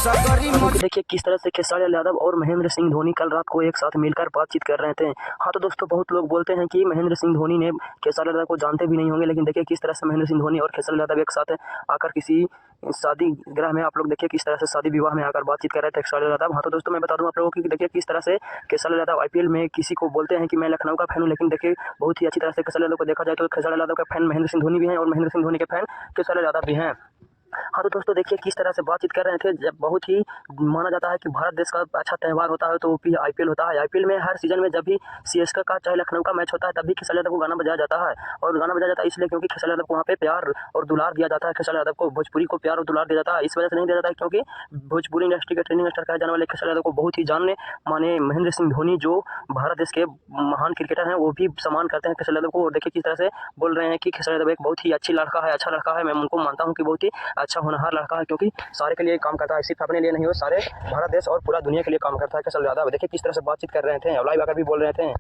क्योंकि देखिए किस तरह से खेसारी लाल यादव और महेंद्र सिंह धोनी कल रात को एक साथ मिलकर बातचीत कर रहे थे। हाँ, तो दोस्तों बहुत लोग बोलते हैं कि महेंद्र सिंह धोनी ने खेसारी लाल यादव को जानते भी नहीं होंगे, लेकिन देखिए किस तरह से महेंद्र सिंह धोनी और खेसारी लाल यादव एक साथ आकर किसी शादी गृह में आप लोग देखिए किस तरह से शादी विवाह में आकर बातचीत कर रहे थे खेसारी लाल यादव। हाँ, तो दोस्तों मैं बता दूं आप लोगों को कि देखिए किस तरह से खेसारी लाल यादव आईपीएल में किसी को बोलते हैं कि मैं लखनऊ का फैन हूँ, लेकिन देखिए बहुत ही अच्छी तरह से खेसारी लाल यादव को देखा जाए तो खेसारी लाल यादव का फैन महेंद्र सिंह धोनी भी हैं और महेंद्र सिंह धोनी के फैन खेसारी लाल यादव भी हैं। हाँ, तो दोस्तों देखिए किस तरह से बातचीत कर रहे थे। जब बहुत ही माना जाता है कि भारत देश का अच्छा त्यौहार होता है तो वो भी आईपीएल होता है। आईपीएल में हर सीजन में जब भी सीएसके का चाहे लखनऊ का मैच होता है तब भी खेसारी यादव को गाना बजाया जाता है, और गाना बजाया जाता है इसलिए क्योंकि खेसारी यादव को वहाँ पे प्यार और दुलार दिया जाता है। खेसारी यादव को भोजपुरी को प्यार और दुलार दिया जाता है, इस वजह से नहीं दिया जाता है क्योंकि भोजपुरी इंडस्ट्री के ट्रेनिंग स्टार कहे जाने वाले खेसारी यादव को बहुत ही जानने माने महेंद्र सिंह धोनी जो भारत देश के महान क्रिकेटर हैं वो भी सम्मान करते हैं खेसारी यादव को। और देखिए किस तरह से बोल रहे हैं कि खेसारी यादव एक बहुत ही अच्छी लड़का है, अच्छा लड़का है। मैं उनको मानता हूँ कि बहुत ही अच्छा होनहार लड़का है, क्योंकि सारे के लिए काम करता है, सिर्फ अपने लिए नहीं, वो सारे भारत देश और पूरा दुनिया के लिए काम करता है खेसारी यादव। देखिए किस तरह से बातचीत कर रहे थे, लाइव आकर भी बोल रहे थे।